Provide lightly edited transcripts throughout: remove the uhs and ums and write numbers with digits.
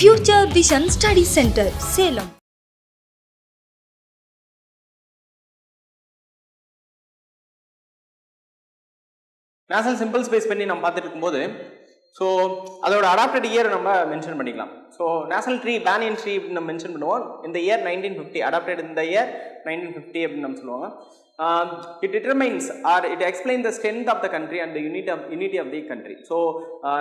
Future Vision Study Center, Salem. National simple space பண்ணி நம்ம பார்த்துட்டு இருக்கும்போது ஸோ அதோட அடாப்டட் இயர் நம்ம மென்ஷன் பண்ணிக்கலாம். So national tree banyan tree அப்படின்னு நம்ம மென்ஷன் பண்ணுவோம். இந்த இயர் 1950 அடாப்டட் இந்த இயர் 1950 அப்படின்னு நம்ம சொல்லுவாங்க. It determines or it explains the strength of the country and the unity of the country. So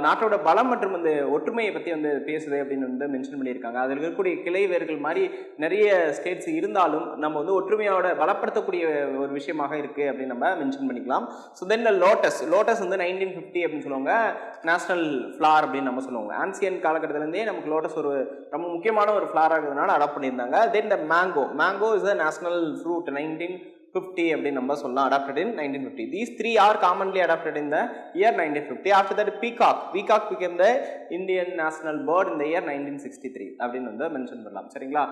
நாட்டோட பலம் மற்றும் அந்த ஒற்றுமையை பற்றி வந்து பேசுது அப்படின்னு வந்து மென்ஷன் பண்ணியிருக்காங்க. அதில் இருக்கக்கூடிய கிளை வேர்கள் மாதிரி நிறைய ஸ்டேட்ஸ் இருந்தாலும் நம்ம வந்து ஒற்றுமையோட பலப்படுத்தக்கூடிய ஒரு விஷயமாக இருக்குது அப்படின்னு நம்ம மென்ஷன் பண்ணிக்கலாம். ஸோ தென் லோட்டஸ் வந்து 1950 அப்படின்னு சொல்லுவாங்க. நேஷனல் ஃப்ளார் அப்படின்னு நம்ம சொல்லுவாங்க. ஆன்சியன் காலகட்டத்திலேருந்தே நமக்கு லோட்டஸ் ஒரு ரொம்ப முக்கியமான ஒரு ஃப்ளாராக இருக்கிறதுனால அடாப்ட் பண்ணியிருந்தாங்க. Then the mango is a national fruit 1950 அப்படின்னு நம்ம சொல்லலாம். adopted in 1950. These three are commonly adopted in the year 1950. After that peacock became the Indian national bird in the year 1963 அப்படின்னு வந்து மென்ஷன் பண்ணலாம். சரிங்களா?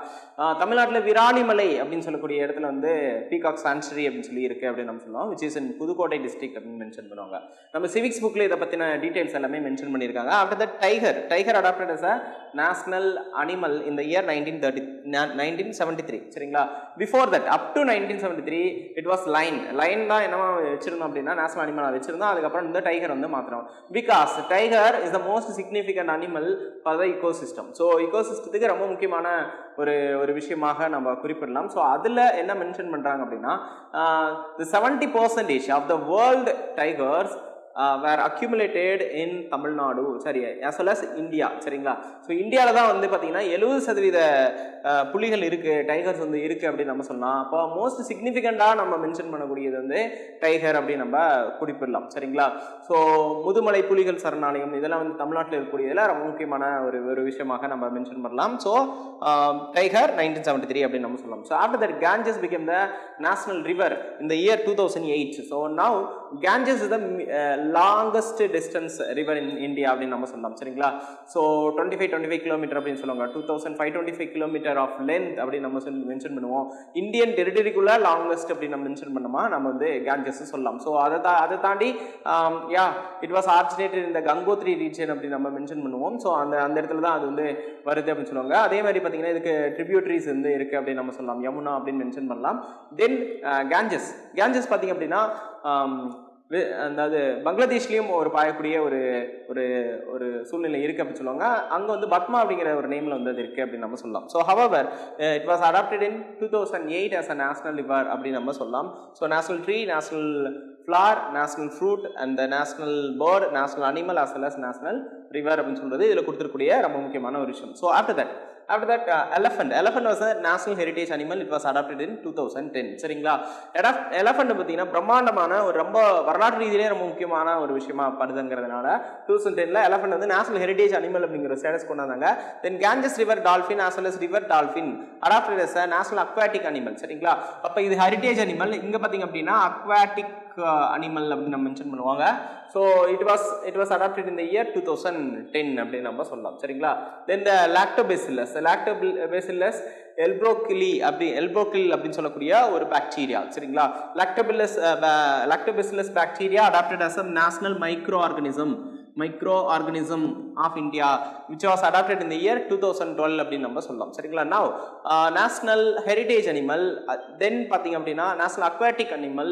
தமிழ்நாட்டில் விராலிமலை அப்படின்னு சொல்லக்கூடிய இடத்துல வந்து பீகாக் சான்ச்சுரி அப்படின்னு சொல்லி இருக்கு அப்படின்னு நம்ம சொல்லுவோம். which is in Pudukkottai district அப்படின்னு மென்ஷன் பண்ணுவாங்க. நம்ம சிவிக்ஸ் புக்ல இதை பத்தின டீடைல்ஸ் எல்லாமே மென்ஷன் பண்ணியிருக்காங்க. After that tiger adopted as a national animal in the year 1973. சரிங்களா? Before that up to 1973 it was lion தான் என்னவா வச்சிருந்தோம் அப்படின்னா நேஷனல் அனிமலா வச்சிருந்தோம். அதுக்கப்புறம் இந்த டைகர் வந்து மாத்திரம் because tiger is the most significant animal for the ecosystem. So இக்கோசிஸ்டத்துக்கு ரொம்ப முக்கியமான ஒரு விஷயமாக நம்ம குறிப்பிடலாம். ஸோ அதில் என்ன மென்ஷன் பண்றாங்க அப்படின்னா 70% of the world tigers were accumulated in Tamil Nadu சரி as well as இந்தியா. சரிங்களா? ஸோ இந்தியாவில் தான் வந்து பார்த்தீங்கன்னா 70% புலிகள் இருக்கு, டைகர்ஸ் வந்து இருக்கு அப்படின்னு நம்ம சொல்லலாம். அப்போ மோஸ்ட் சிக்னிஃபிகண்டாக நம்ம மென்ஷன் பண்ணக்கூடியது வந்து டைகர் அப்படின்னு நம்ம குறிப்பிடலாம். சரிங்களா? ஸோ முதுமலை புலிகள் சரணாலயம் இதெல்லாம் வந்து தமிழ்நாட்டில் இருக்கக்கூடியதில் ரொம்ப முக்கியமான ஒரு விஷயமாக நம்ம மென்ஷன் பண்ணலாம். ஸோ டைகர் 1973 அப்படின்னு நம்ம சொல்லலாம். So after that Ganges became the national river in the year 2008. So now Ganges is the longest distance river in India அப்படின்னு நம்ம சொல்லலாம். சரிங்களா? ஸோ 25 கிலோமீட்டர் அப்படின்னு சொல்லுவாங்க. 2525 கிலோமீட்டர் ஆஃப் லென்த் அப்படின்னு நம்ம மென்ஷன் பண்ணுவோம். இந்தியன் டெரிட்டரிக்குள்ள லாங்கஸ்ட் அப்படின்னு நம்ம மென்ஷன் பண்ணோமா நம்ம வந்து Ganges சொல்லலாம். ஸோ அதை தாண்டி it was originated in the Gangotri region அப்படின்னு நம்ம மென்ஷன் பண்ணுவோம். ஸோ அந்த இடத்துல தான் அது வந்து வருது அப்படின்னு சொல்லுவாங்க. அதே மாதிரி பார்த்தீங்கன்னா இதுக்கு ட்ரிபியூட்டரிஸ் வந்து இருக்கு அப்படின்னு நம்ம சொல்லலாம். யமுனா அப்படின்னு மென்ஷன் பண்ணலாம். தென் Ganges பார்த்தீங்க அப்படின்னா அதாவது பங்களாதேஷ்லயும் ஒரு பாயக்கூடிய ஒரு சூழ்நிலை இருக்கு அப்படின்னு சொல்லுவாங்க. அங்க வந்து பத்மா அப்படிங்கிற ஒரு நேம்ல வந்து அது இருக்கு அப்படின்னு நம்ம சொல்லலாம். So however it was adopted in 2008 as a national river அப்படின்னு நம்ம சொல்லலாம். So national tree, national flower, national fruit and national bird, national animal as well as national river அப்படின்னு சொல்றது இதுல கொடுத்துருக்கூடிய ரொம்ப முக்கியமான ஒரு விஷயம். So after that elephant was a national heritage animal. It was adopted in 2010. சரிங்களா? எலஃபண்ட் பார்த்தீங்கன்னா பிரம்மாண்டமான ஒரு ரொம்ப வரலாற்று ரீதியிலே ரொம்ப முக்கியமான ஒரு விஷயமா படுதுங்கிறதுனால 2010ல எலஃபண்ட் வந்து நேஷனல் ஹெரிடேஜ் அனிமல் அப்படிங்கிற ஸ்டேட்டஸ் கொண்டு வந்தாங்க. தென் Ganges river dolphin as well as river dolphin adopted as a national aquatic animal. சரிங்களா? அப்போ இது ஹெரிடேஜ் அனிமல். இங்க பார்த்தீங்க அப்படின்னா அக்வாட்டிக் அனிமல் அப்படின்னு நம்ம மென்ஷன் பண்ணுவாங்க. So it was adopted in the year 2010 அப்படின்னு நம்ம சொல்லலாம். சரிங்களா? தென் த லாக்டோபெசில்லஸ் எல்ப்ரோக்கில் அப்படின்னு சொல்லக்கூடிய ஒரு பாக்டீரியா. சரிங்களா? லாக்டோபெசில்லஸ் bacteria adopted as a national microorganism of India which was adopted in the year 2012 அப்படின்னு நம்ம சொல்லலாம். சரிங்களா? now national heritage animal, then பாத்தீங்க அப்படின்னா national aquatic animal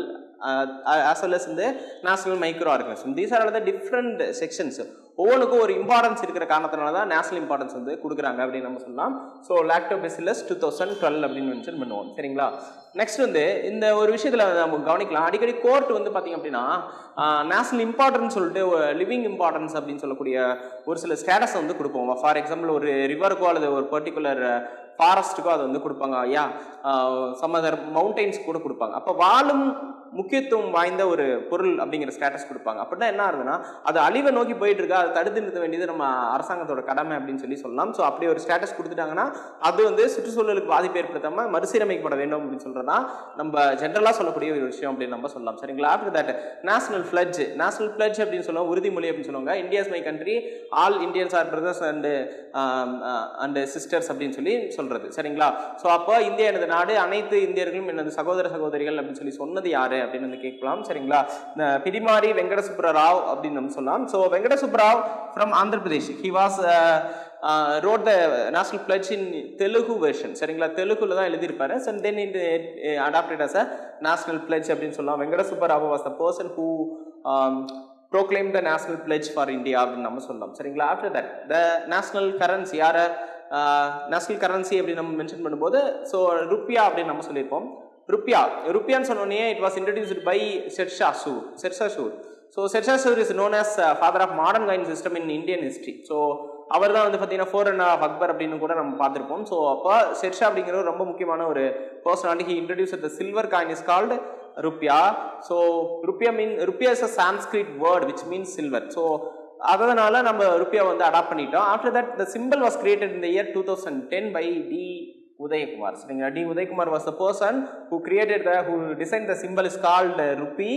as well as in the national microorganism. These are all the different sections. ஒவ்வொன்றுக்கும் ஒரு importance இருக்கிற காரணத்தினால தான் நேஷனல் இம்பார்ட்டன்ஸ் வந்து கொடுக்குறாங்க அப்படின்னு நம்ம சொல்லலாம். ஸோ லாக்டோபெசில்லஸ் 2012 அப்படின்னு மென்ஷன் பண்ணுவோம். சரிங்களா? நெக்ஸ்ட் வந்து இந்த ஒரு விஷயத்தில் நம்ம கவனிக்கலாம். அடிக்கடி கோர்ட் வந்து பார்த்தீங்க அப்படின்னா நேஷனல் இம்பார்ட்டன்ஸ் சொல்லிட்டு லிவிங் இம்பார்ட்டன்ஸ் அப்படின்னு சொல்லக்கூடிய ஒரு சில ஸ்டேட்டஸ் வந்து கொடுப்போம். ஃபார் எக்ஸாம்பிள் ஒரு ரிவருக்கோ அல்லது ஒரு பர்டிகுலர் ஃபாரஸ்ட்டுக்கோ அதை வந்து கொடுப்பாங்க. சம் அதர் மவுண்டைன்ஸ் கூட கொடுப்பாங்க. அப்போ வாழும் முக்கியத்துவம் வாய்ந்த ஒரு பொருள் அப்படிங்கிற ஸ்டேட்டஸ் கொடுப்பாங்க. அப்படின்னா என்ன ஆகுதுன்னா அது அழிவை நோக்கி போயிட்டு இருக்கா, அதை தடுத்து நிறுத்த வேண்டியது நம்ம அரசாங்கத்தோட கடமை அப்படின்னு சொல்லலாம். ஸோ அப்படி ஒரு ஸ்டேட்டஸ் கொடுத்துட்டாங்கன்னா அது வந்து சுற்றுச்சூழலுக்கு பாதிப்பு ஏற்படுத்தாம மறுசீரமைக்கப்பட வேண்டும் அப்படின்னு சொல்றதா நம்ம ஜென்ரலா சொல்லக்கூடிய ஒரு விஷயம் அப்படின்னு நம்ம சொல்லலாம். சரிங்களா? ஆஃப்டர் தட் நேஷனல் பிளட்ஜ் அப்படின்னு சொல்லுவாங்க, உறுதிமொழி அப்படின்னு சொல்லுவாங்க. India is my country, all Indians are brothers and sisters அப்படின்னு சொல்றது. சரிங்களா? ஸோ அப்போ இந்தியா எனது நாடு, அனைத்து இந்தியர்களும் எனது சகோதர சகோதரிகள் அப்படின்னு சொன்னது யாரு அப்படின்னு வந்து கேட்கலாம். சரிங்களா? பிடிமாரி வெங்கட சுப்பராவ் அப்படின்னு நம்ம சொல்லலாம். So Venkata Subba Rao from Andhra Pradesh, he was wrote the national pledge in Telugu version. சரிங்களா, தெலுங்குல தான் எழுதியிருப்பாரு. So then it adopted as a national pledge அப்படின்னு சொல்லலாம். Venkata Subba Rao was the person who proclaimed the national pledge for India அப்படின்னு நம்ம சொல்லலாம். சரிங்களா, after that the national currency யார national currency அப்படின்னு நம்ம மென்ஷன் பண்ணும்போது ஸோ ருப்பியா அப்படின்னு நம்ம சொல்லியிருப்போம். ருப்பியான்னு சொன்னோடனே it was introduced by Sher Shah Suri. So Sher Shah Suri is known as father of modern coin system in Indian history. So அவர் தான் வந்து பார்த்தீங்கன்னா 4 அக்பர் அப்படின்னு கூட நம்ம பார்த்துருப்போம். ஸோ அப்போ ஷெர்ஷா அப்படிங்கிற ரொம்ப முக்கியமான ஒரு personality. he introduced the silver coin is called rupiah. So rupiah is a Sanskrit word which means silver. So அதனால நம்ம ருப்பியா வந்து அடாப்ட் பண்ணிட்டோம். After that the symbol was created in the year 2010 by T Udayakumar. சரிங்களா, T Udayakumar was the person who designed the symbol is called rupee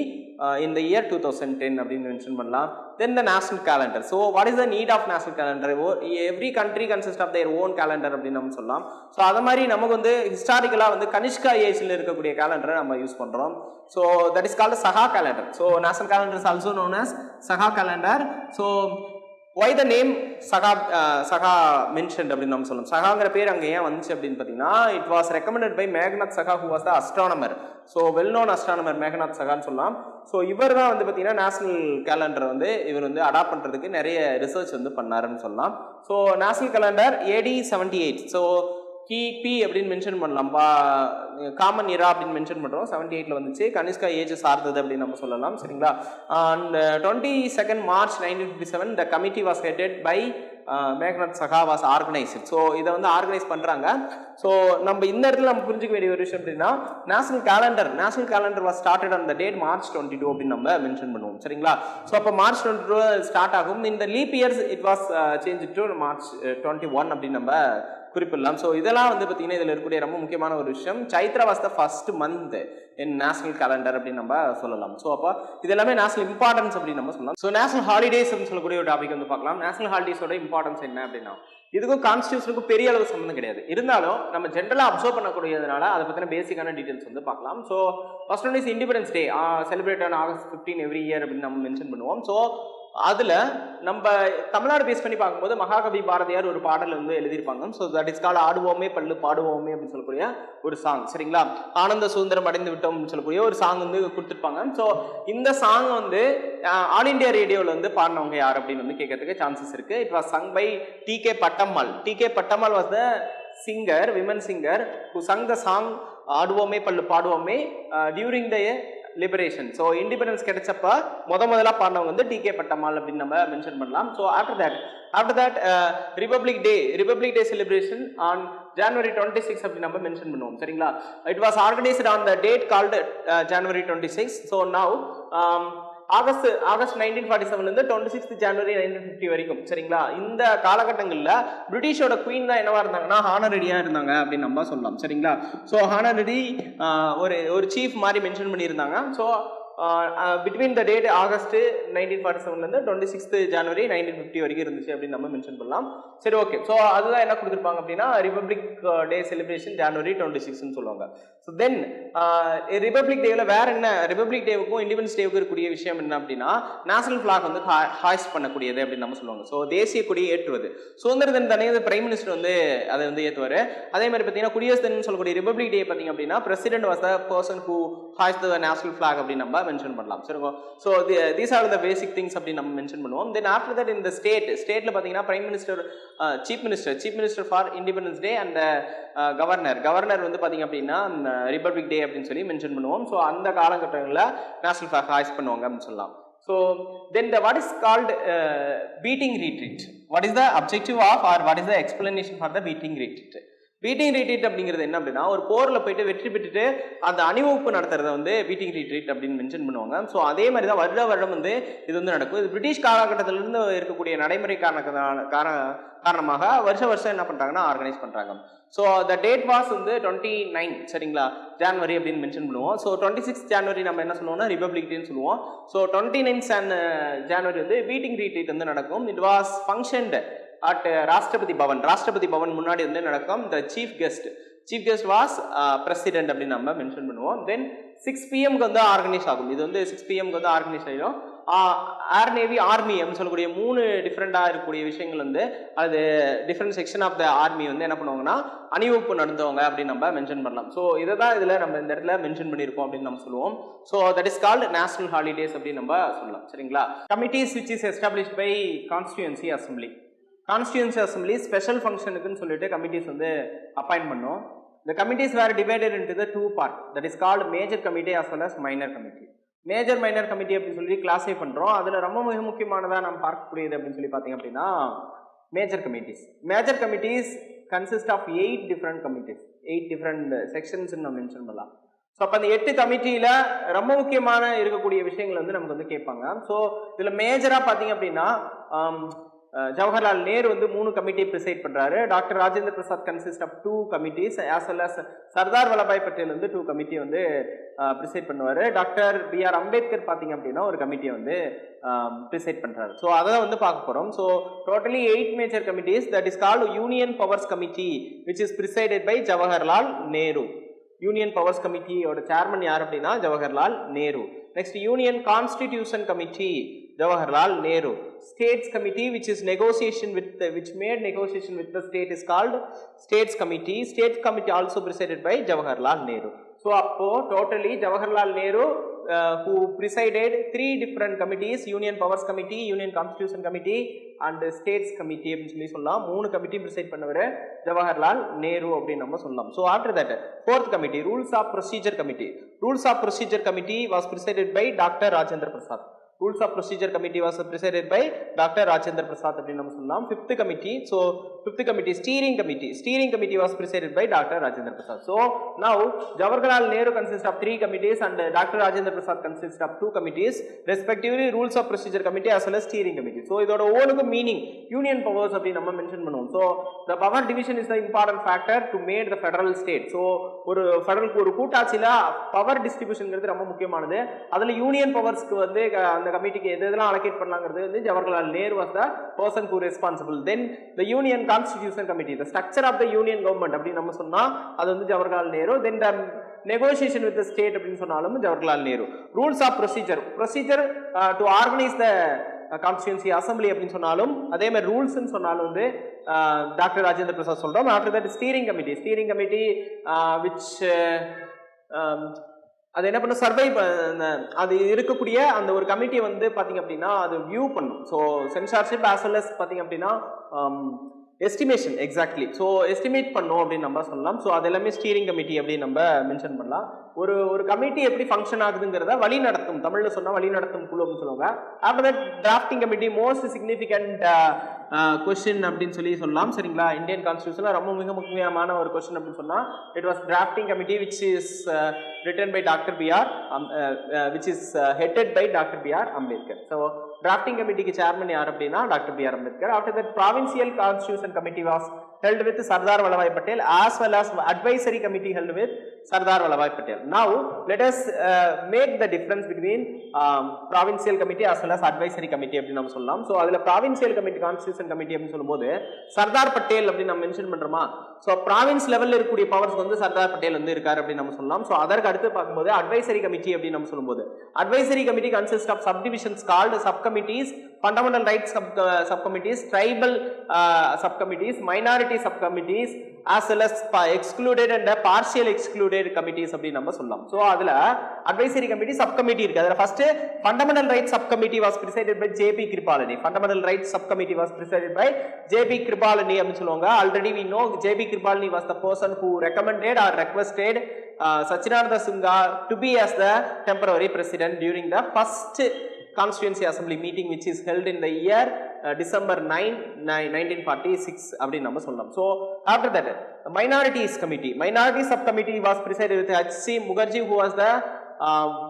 in the year 2010 அப்படின்னு mention பண்ணலாம். Then the national calendar. So what is the need of national calendar? Every country consists of their own calendar அப்படின்னு நம்ம சொல்லலாம். So அதை மாதிரி நமக்கு வந்து ஹிஸ்டாரிக்கலாக வந்து கனிஷ்கா ஏஜில் இருக்கக்கூடிய கேலண்டரை நம்ம யூஸ் பண்ணுறோம். So that is called Saha calendar. So national calendar is also known as Saha calendar. So why the name Saha mentioned அப்படின்னு நம்ம சொல்லலாம். சகாங்கிற பேர் அங்கே ஏன் வந்துச்சு அப்படின்னு பார்த்தீங்கன்னா it was recommended by Meghnath சகா who was the astronomer. So well known astronomer Meghnad சகான்னு சொல்லலாம். ஸோ இவர் தான் வந்து பார்த்தீங்கன்னா நேஷனல் கேலண்டரை வந்து இவர் வந்து அடாப்ட் பண்ணுறதுக்கு நிறைய ரிசர்ச் வந்து பண்ணாருன்னு சொல்லலாம். So national calendar AD 78. So கிபி அப்படின்னு மென்ஷன் பண்ணலாம். காமன் இரா அப்படின்னு மென்ஷன் பண்ணுறோம். 78ல் வந்துச்சு. கனிஷ்கா ஏஜ் சார்ந்தது அப்படின்னு நம்ம சொல்லலாம். சரிங்களா, and 22 March 1957 the committee was headed by Meghnath சகா was organized. ஸோ இதை வந்து ஆர்கனைஸ் பண்ணுறாங்க. ஸோ நம்ம இந்த இடத்துல நம்ம புரிஞ்சிக்க வேண்டிய ஒரு விஷயம் அப்படின்னா national calendar was started on the date March 22 அப்படின்னு நம்ம மென்ஷன் பண்ணுவோம். சரிங்களா, ஸோ அப்போ March 22 ஸ்டார்ட் ஆகும். இந்த leaf years it was changed to March 21 அப்படின்னு நம்ம குறிப்பிடலாம். ஸோ இதெல்லாம் வந்து பார்த்தீங்கன்னா இதில் இருக்கக்கூடிய ரொம்ப முக்கியமான ஒரு விஷயம். Chaitra was the first month in national calendar அப்படின்னு நம்ம சொல்லலாம். ஸோ அப்போ இது எல்லாமே நேஷனல் இம்பார்ட்டன்ஸ் அப்படின்னு நம்ம சொல்லலாம். ஸோ நேஷனல் ஹாலிடேஸ் அப்படின்னு சொல்லக்கூடிய ஒரு டாபிக் வந்து பார்க்கலாம். நேஷனல் ஹாலிடேஸோட இம்பார்ட்டன்ஸ் என்ன அப்படின்னா இதுக்கும் கான்ஸ்டியூஷனுக்கும் பெரிய அளவு சம்மந்தம் கிடையாது. இருந்தாலும் நம்ம ஜென்ரலாக அப்சர்வ் பண்ணக்கூடியதுனால அதை பற்றின பேசிக்கான டீட்டெயில்ஸ் வந்து பார்க்கலாம். So first one is independence day celebrate on August 15 every year அப்படின்னு நம்ம மென்ஷன் பண்ணுவோம். ஸோ அதில் நம்ம தமிழ்நாடு பேஸ் பண்ணி பார்க்கும்போது மகாகவி பாரதியார் ஒரு பாடல் வந்து எழுதியிருப்பாங்க. ஸோ தட் இஸ் கால்ட் ஆடுவோமே பல்லு பாடுவோமே அப்படின்னு சொல்லக்கூடிய ஒரு சாங். சரிங்களா, ஆனந்த சுதந்திரம் அடைந்து விட்டோம் அப்படின்னு சொல்லக்கூடிய ஒரு சாங் வந்து கொடுத்துருப்பாங்க. ஸோ இந்த சாங் வந்து ஆல் இண்டியா ரேடியோவில் வந்து பாடினவங்க யார் அப்படின்னு வந்து கேட்கறதுக்கு சான்சஸ் இருக்கு. It was sung by T K. Pattammal was the singer, women singer who sung the song ஆடுவோமே பல்லு பாடுவோமே during the liberation. So independence கிடைச்சப்ப முதல்ல பாடினவங்க வந்து டி.கே. பட்டம்மாள் அப்படின்னு நம்ம மென்ஷன் பண்ணலாம். So after that republic day celebration on January 26 அப்படின்னு நம்ம மென்ஷன் பண்ணுவோம். சரிங்களா, it was organised on the date called January 26. So now August 1947 26 January 1950 வரைக்கும். சரிங்களா, இந்த காலகட்டங்களில் பிரிட்டிஷோட குவீன் தான் என்னவா இருந்தாங்கன்னா ஹானரடியாக இருந்தாங்க அப்படின்னு நம்ம சொல்லலாம். சரிங்களா, ஸோ ஹானரடி ஒரு சீஃப் மாதிரி மென்ஷன் பண்ணியிருந்தாங்க. So between the date August 1947 26 January 1950 வரைக்கும் இருந்துச்சு அப்படின்னு நம்ம மென்ஷன் பண்ணலாம். சரி, ஓகே. ஸோ அதுதான் என்ன கொடுத்துருப்பாங்க அப்படின்னா ரிபப்ளிக் டே செலிப்ரேஷன் January 26 சொல்லுவாங்க. ஸோ தென் ரிபப்ளிக் டேவில் வேற என்ன, ரிபப்ளிக் டேவுக்கும் இண்டிபெண்டன்ஸ் டேவுக்கும் இருக்கக்கூடிய விஷயம் என்ன அப்படின்னா நேஷனல் ஃபிளாக் வந்து ஹாய்ஸ்ட் பண்ணக்கூடியது அப்படின்னு நம்ம சொல்லுவாங்க. ஸோ தேசிய கொடியை ஏற்றுவது. சுதந்திர தினம் தானே பிரைம் மினிஸ்டர் வந்து அதை வந்து ஏற்றுவார். அதே மாதிரி பார்த்தீங்கன்னா குடியரசு தினம் சொல்லக்கூடிய ரிபப்ளிக் டே பார்த்தீங்க அப்படின்னா president was the person who hoist the national flag அப்படின்னு நம்ம மென்ஷன் பண்ணலாம். சரிங்க, so these are the basic things அப்படின்னு நம்ம மென்ஷன் பண்ணுவோம். தென் ஆஃப்டர் தட் இந்த ஸ்டேட்ல பார்த்தீங்கன்னா prime minister, chief minister for independence day and governor வந்து பார்த்தீங்க அப்படின்னா ரிபப்ளிக் டே அப்படின்னு சொல்லி மென்ஷன் பண்ணுவோம். ஸோ அந்த காலகட்டங்களில் நேஷனல் ஃபிளாக் ஹாய்ஸ்ட் பண்ணுவாங்க அப்படின்னு சொல்லலாம். So then what is called beating retreat? What is the objective of or what is the explanation for the beating retreat? Beating retreat அப்படிங்கிறது என்ன அப்படின்னா ஒரு போரில் போயிட்டு வெற்றி பெற்றுட்டு அந்த அணிவகுப்பு நடத்துறத வந்து பீட்டிங் ரீட்ரீட் அப்படின்னு மென்ஷன் பண்ணுவாங்க. ஸோ அதே மாதிரி தான் வருடம் வந்து இது வந்து நடக்கும். இது பிரிட்டிஷ் காலகட்டத்திலிருந்து இருக்கக்கூடிய நடைமுறை காரணமாக வருஷம் என்ன பண்ணுறாங்கன்னா ஆர்கனைஸ் பண்ணுறாங்க. ஸோ த டேட் வாஸ் வந்து 29 சரிங்களா ஜான்வரி அப்படின்னு மென்ஷன் பண்ணுவோம். ஸோ 26 January நம்ம என்ன சொல்லுவோம்னா ரிபப்ளிக் டேன்னு சொல்லுவோம். ஸோ 29 January வந்து பீட்டிங் ரீட்ரீட் வந்து நடக்கும். இட் வாஸ் ஃபங்க்ஷன்டு at ராஷ்டிரபதி பவன் முன்னாடி வந்து நடக்கும். the chief guest was president அப்படின்னு நம்ம மென்ஷன் பண்ணுவோம். தென் 6 PM வந்து ஆர்கனைஸ் ஆகும். இது வந்து 6 PM வந்து ஆர்கனைஸ் ஆகிடும். ஏர் நேவி ஆர்மி அப்படின்னு சொல்லக்கூடிய 3 டிஃப்ரெண்டாக இருக்கக்கூடிய விஷயங்கள் வந்து அது different section of the army வந்து என்ன பண்ணுவாங்கன்னா அணிவகுப்பு நடந்தவங்க அப்படின்னு நம்ம மென்ஷன் பண்ணலாம். ஸோ இதை தான் இதில் நம்ம இந்த இடத்துல மென்ஷன் பண்ணியிருக்கோம் அப்படின்னு நம்ம சொல்லுவோம். So that is called national holidays அப்படின்னு நம்ம சொல்லலாம். சரிங்களா? Committees which is established by constituency assembly. Constituency assembly special ஃபங்க்ஷனுக்குன்னு சொல்லிட்டு கமிட்டிஸ் வந்து அப்பாயின்ட் பண்ணோம். The committees were divided into the 2 parts, that is called major committee as well as minor committee. Major minor committee அப்படின்னு சொல்லி classify பண்ணுறோம். அதில் ரொம்ப மிக முக்கியமானதாக நம்ம பார்க்கக்கூடியது அப்படின்னு சொல்லி பார்த்தீங்க அப்படின்னா major committees. Major committees consist of 8 different committees, 8 different செக்ஷன்ஸ்ன்னு நம்ம மென்ஷன் பண்ணலாம். ஸோ அப்போ அந்த 8 கமிட்டியில் ரொம்ப முக்கியமான இருக்கக்கூடிய விஷயங்கள் வந்து நமக்கு வந்து கேட்பாங்க. ஸோ இதில் மேஜராக பார்த்தீங்க அப்படின்னா ஜவஹர்லால் நேரு வந்து 3 கமிட்டி ப்ரிசைட் பண்றாரு. Doctor Rajendra Prasad consist of 2 committees as well as Sardar Vallabhbhai Patel வந்து 2 கமிட்டி வந்து ப்ரிசைட் பண்ணுவார். Doctor B.R. அம்பேத்கர் பார்த்தீங்க அப்படின்னா ஒரு கமிட்டியை வந்து ப்ரிசைட் பண்றாரு. ஸோ அதை வந்து பார்க்க போகிறோம். So totally 8 major committees, that is called union powers committee which is presided by Jawaharlal Nehru. Union powers கமிட்டியோட சேர்மன் யார் அப்படின்னா Jawaharlal Nehru. Next union constitution committee Jawaharlal Nehru. States Committee which is negotiation with which made negotiation with the state is called States Committee. States Committee also presided by Jawaharlal Nehru. So appo totally Jawaharlal Nehru who presided 3 different committees, Union Powers Committee, Union Constitution Committee and States Committee அப்படி சொல்லி சொல்லலாம். 3 committee preside பண்ணவர் ஜவஹர்லால் நேரு அப்படின்னு நம்ம சொல்லலாம். So after that 4th committee, Rules of Procedure Committee. Rules of Procedure Committee was presided by Dr. Rajendra Prasad. Rules of Procedure Committee was presided by Dr. Rajendra Prasad அப்படின்னு நம்ம சொல்லலாம். 5th committee, so 5th committee Steering Committee. Steering Committee was presided by Dr. Rajendra Prasad. So now Jawaharlal Nehru consists of 3 committees and Dr. Rajendra Prasad consists of 2 committees, respectively Rules of Procedure Committee as well as Steering Committee. So இதோட ஓலுக்கு meaning union powers அப்படின்னு நம்ம mention பண்ணுவோம். So the power division is the important factor to make the federal state. So ஒரு ஃபெடரலுக்கு ஒரு கூட்டாட்சியில power டிஸ்ட்ரிபியூஷன்ங்கிறது ரொம்ப முக்கியமானது. அதுல union பவர்ஸ்க்கு வந்து அந்த கமிட்டிக்கு எதெல்லாம் அலோகேட் பண்ணலாங்கிறது வந்து Jawaharlal Nehru was the person who responsible. Then the Union Constitution Committee, the structure of the union government அப்படின்னு நம்ம சொன்னா அது வந்து Jawaharlal Nehru. Then the negotiation with the state அப்படின்னு சொன்னாலும் Jawaharlal Nehru. Rules of procedure to organize the constituency assembly அப்படின்னு சொன்னாலும் அதே மாதிரி ரூல்ஸ்ன்னு சொன்னாலும் வந்து டாக்டர் ராஜேந்திர பிரசாத் சொல்றோம். After that steering committee which அது என்ன பண்ண சர்வை அது இருக்கக்கூடிய அந்த ஒரு கமிட்டியை வந்து பார்த்தீங்க அப்படின்னா அது வியூ பண்ணும். So censorship as well as பார்த்தீங்க அப்படின்னா எஸ்டிமேஷன் எக்ஸாக்ட்லி. ஸோ எஸ்டிமேட் பண்ணோம் அப்படின்னு நம்ம சொல்லலாம். ஸோ அது எல்லாமே ஸ்டீரிங் கமிட்டி அப்படின்னு நம்ம மென்ஷன் பண்ணலாம். ஒரு கமிட்டி எப்படி ஃபங்க்ஷன் ஆகுதுங்கிறத வழி நடத்தும், தமிழில் சொன்னால் வழி நடத்தும் குழு அப்படின்னு சொல்லுவாங்க. After that drafting committee most significant question அப்படின்னு சொல்லலாம். சரிங்களா? இந்தியன் கான்ஸ்டியூஷனில் ரொம்ப மிக முக்கியமான ஒரு கொஸ்டின் அப்படின்னு சொன்னால் it was drafting committee which is written by doctor B.R. Which is headed by doctor B.R. Ambedkar. So drafting கமிட்டிக்கு சேர்மன் யார் அப்படின்னா doctor B.R. Ambedkar. After that provincial constitution committee was held with Sardar Vallabhai Patel as well as advisory committee held with Sardar Vallabhai Patel. Now let us make the difference between provincial committee as well as advisory committee அப்படி நம்ம சொல்லலாம். So அதில் provincial committee constitution committee அப்படின்னு சொல்லும்போது சர்தார் பட்டேல் அப்படின்னு நம்ம mention பண்றோமா. So province லெவலில் இருக்கக்கூடிய பவர்ஸ் வந்து சர்தார் பட்டேல் வந்து இருக்காரு அப்படின்னு நம்ம சொல்லலாம். ஸோ அதற்கு அடுத்து பார்க்கும்போது அட்வைசரி கமிட்டி அப்படின்னு நம்ம சொல்லும்போது advisory committee consist of subdivisions called subcommittees, fundamental rights subcommittees, tribal subcommittees, minority subcommittees as well as excluded and partial excluded committees அப்படி நம்ம சொல்லலாம். ஸோ அதில் அட்வைசரி கமிட்டி சப்கமிட்டி இருக்கு. அதில் first fundamental rights subcommittee was presided by J.P. Kripalani. Fundamental rights subcommittee was presided by J.P. Kripalani அப்படின்னு சொல்லுவாங்க. Already we know J.P. Kripalani was the person who recommended or requested Sachinanda Singha to be as the temporary president during the first Constituency Assembly meeting which is held in the year December 9, 1946 அப்படி நம்ம சொல்லலாம். So after that minorities committee, minority subcommittee was presided with H.C. Mukherjee who was the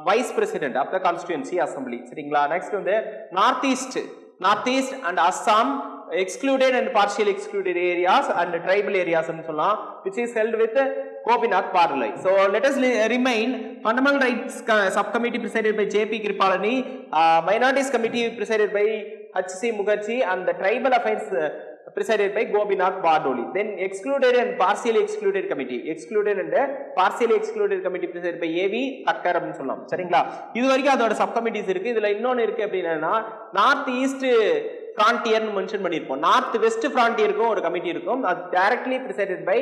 vice president of the Constituency Assembly. சரிங்களா? Next வந்து north east and Assam excluded and partially excluded areas and tribal areas ன்னு சொல்லலாம் which is held with Gopinath Barlai. So let us remain fundamental rights subcommittee presided by J.P. Kripalani, minorities committee presided by H.C. Mukherjee and the tribal affairs presided by Gopinath Bardoli. Then excluded and partially excluded committee, excluded and partially excluded committee presided by A.V. Thakkar அப்படினு சொல்லலாம். சரிங்களா? இது வரைக்கும் அதோட sub committees இருக்கு. இதுல இன்னொன்னு இருக்கு அப்படினா நார்த் ஈஸ்ட் ஃப்ரான்டியர்னு மென்ஷன் பண்ணிருப்போம். நார்த் வெஸ்ட் ஃப்ரான்டியருக்கும் ஒரு கமிட்டி இருக்கும். அது directly presided by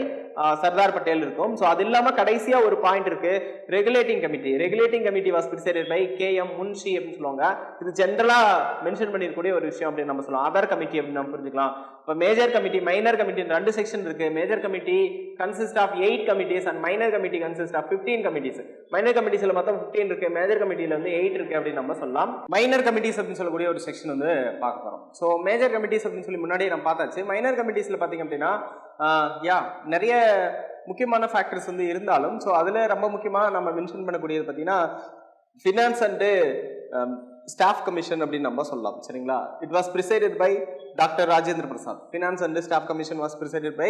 Sardar Patel இருக்கும். ஸோ அது இல்லாம கடைசியா ஒரு பாயிண்ட் இருக்கு, regulating committee. Regulating committee was presided by KM Munshi அப்படின்னு சொல்லுவாங்க. இது ஜென்ரலா மென்ஷன் பண்ணிருக்கக்கூடிய ஒரு விஷயம் அப்படின்னு நம்ம சொல்லலாம். அதர் கமிட்டி அப்படின்னு நம்ம புரிஞ்சுக்கலாம். இப்போ மேஜர் கமிட்டி மைனர் கமிட்டி ரெண்டு செக்ஷன் இருக்கு. Major committee consist of 8 committees and minor committee consist of 15 committees. Minor கமிட்டிஸ்ல மொத்தம் 15 இருக்கு, மேஜர் கமிட்டில வந்து 8 இருக்கு அப்படின்னு நம்ம சொல்லலாம். மைனர் கமிட்டிஸ் அப்படின்னு சொல்லக்கூடிய ஒரு செக்ஷன் வந்து பார்க்க போறோம். ஸோ மேஜர் கமிட்டிஸ் அப்படின்னு சொல்லி முன்னாடியே நம்ம பார்த்தாச்சு. மைனர் கமிட்டிஸ்ல பாத்தீங்க அப்படின்னா நிறைய முக்கியமான ஃபேக்டர்ஸ் வந்து இருந்தாலும் ஸோ அதுல ரொம்ப முக்கியமா நம்ம மென்ஷன் பண்ணக்கூடியது பார்த்தீங்கன்னா ஃபினான்ஸ் அண்ட் ஸ்டாஃப் கமிஷன் அப்படின்னு நம்ம சொல்லலாம். சரிங்களா? It was presided by doctor Rajendra Prasad. Finance and staff commission was presided by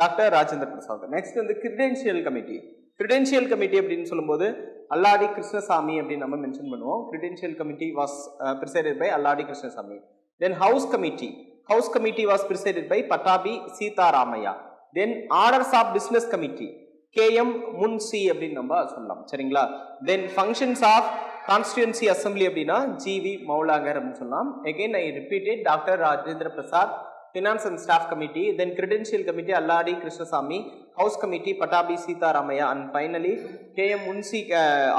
doctor Rajendra Prasad. Next வந்து கிரெடென்ஷியல் கமிட்டி. கிரெடென்ஷியல் கமிட்டி அப்படின்னு சொல்லும்போது அல்லாடி கிருஷ்ணசாமி அப்படின்னு நம்ம மென்ஷன் பண்ணுவோம். Credential committee was presided by Alladi Krishnaswamy. Then House Committee. House Committee was presided by Patabi Sitaramaya. Then Orders of Business Committee. KM Munshi அப்படின்னு நம்ம சொல்லலாம். சரிங்களா? Then Functions of Constituency Assembly அப்படின்னா GV மௌலாங்கர் அப்படின்னு சொல்லலாம். Again I repeated, Dr. Rajendra Prasad. Finance and Staff Committee. Then Credential Committee Alladi Krishnasamy. House Committee Patabi Sitaramaya. And finally KM Munshi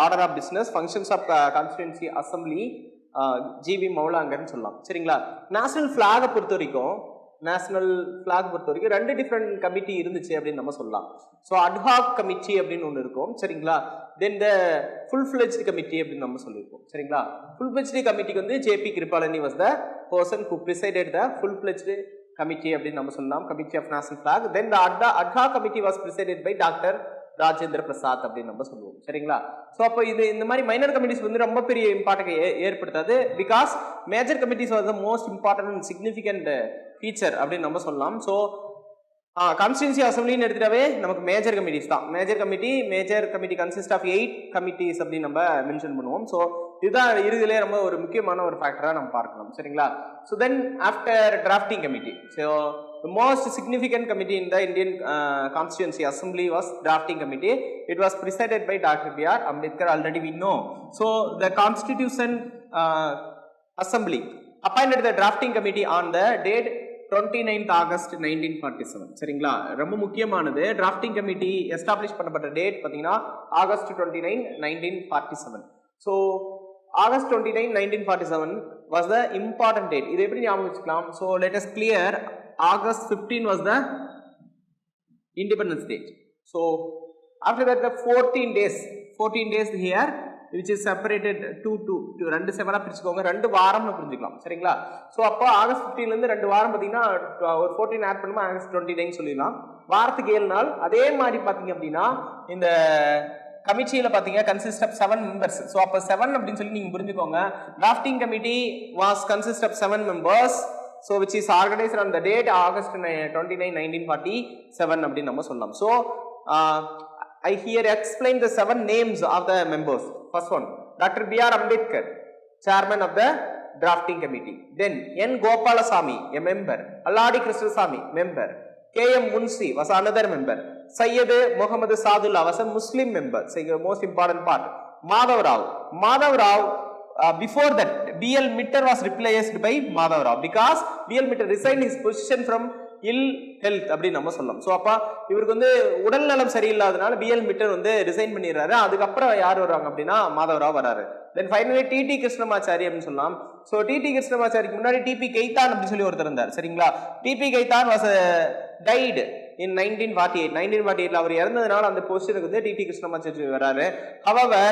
Order of Business. Functions of Constituency Assembly G V மௌலாங்கர்னு சொல்லலாம். சரிங்களா? National ஃபிளாகை பொறுத்த வரைக்கும் ரெண்டு different committee இருந்துச்சு அப்படின்னு நம்ம சொல்லலாம். ஸோ அட்ஹாக் கமிட்டி அப்படின்னு ஒன்று இருக்கும். சரிங்களா? Then the full fledged committee அப்படின்னு நம்ம சொல்லியிருக்கோம். சரிங்களா? ஃபுல் ஃபிளெஜ்டு கமிட்டிக்கு வந்து JB Kripalani was the person who presided the full fledged committee அப்படின்னு நம்ம சொல்லலாம். Committee of national flag. Then the ad hoc committee was presided by doctor Rajendra Prasad அப்படின்னு நம்ம சொல்லுவோம். சரிங்களா? ஸோ அப்போ இந்த மாதிரி மைனர் கமிட்டிஸ் வந்து ரொம்ப பெரிய இம்பார்ட்டன்ட் ஏற்படுத்தாது. Because major committees are the most important and significant feature அப்படின்னு நம்ம சொல்லலாம். ஸோ கான்ஸ்டிடியூன்சி அசம்பிளின்னு எடுத்துட்டாவே நமக்கு மேஜர் கமிட்டிஸ் தான். Major committee consist of 8 committees அப்படின்னு நம்ம மென்ஷன் பண்ணுவோம். ஸோ இதுதான் இறுதியிலே ரொம்ப ஒரு முக்கியமான ஒரு ஃபேக்டராக நம்ம பார்க்கலாம். சரிங்களா? So then after drafting committee. So the most significant committee in the Indian Constituency Assembly was drafting committee. It was presided by Dr. B.R. Ambedkar. Already we know. So the Constitution Assembly appointed the drafting committee on the date 29th August 1947. சரிங்களா? ரொம்ப முக்கியமானது. Drafting committee establish பண்ணப்பட்ட date பார்த்தீங்கன்னா August 29, 1947. So August 29, 1947 was the important date. இது எப்படி ஞாபகம் வச்சுக்கலாம்? So let us clear. August 15 was the Independence Day. So after that the 14 days here which is separated to ரெண்டு செவரா பிரிச்சுக்கோங்க. ரெண்டு வாரம்னு புரிஞ்சுக்கலாம். சரிங்களா? ஸோ அப்போ ஆகஸ்ட் 15ல இருந்து ரெண்டு வாரம் பார்த்தீங்கன்னா ஒரு 14 ஆட் பண்ணுமா ஆகஸ்ட் 29 சொல்லிடலாம். வாரத்துக்கு 7 நாள். அதே மாதிரி பார்த்தீங்க அப்படின்னா இந்த கமிட்டியில பாத்தீங்க கன்சிஸ்ட் ஆஃப் 7 மெம்பர்ஸ். ஸோ அப்போ 7 அப்படின்னு சொல்லி நீங்க புரிஞ்சுக்கோங்க. Drafting committee was consist of 7 members. So which is organized on the date August 29, 1947 அப்படின்னு நம்ம சொல்லலாம். So I here explain the 7 names of the members. First one, Dr. B.R. Ambedkar, chairman of the drafting committee. Then N. Gopalasamy, a member. Alladi Krishnasamy, member. KM Munshi was another member. Syed Muhammad Sadullah was a Muslim member. So the most important part. Madhav Rao. Before that, B.L. Mitter was replaced by Madhav Rao because B.L. Mitter resigned his position from ill health அப்படின்னு நம்ம சொல்லலாம். So அப்போ இவருக்கு வந்து உடல் நலம் சரியில்லாதனால B.L. Mitter வந்து resign பண்ணிடுறாரு. அதுக்கப்புறம் யார் வர்றாங்க அப்படின்னா Madhav Rao வராரு. Then finally T.T. கிருஷ்ணமாச்சாரி அப்படின்னு சொல்லலாம். So T.T. கிருஷ்ணமாச்சாரிக்கு முன்னாடி T.P. கைத்தான் அப்படின்னு சொல்லி ஒருத்தர் இருந்தார். சரிங்களா? T.P. Khaitan was died in 1948 அவர் இறந்ததுனால அந்த பொசிஷனுக்கு வந்து T.T. கிருஷ்ணமாச்சாரி வராரு. However,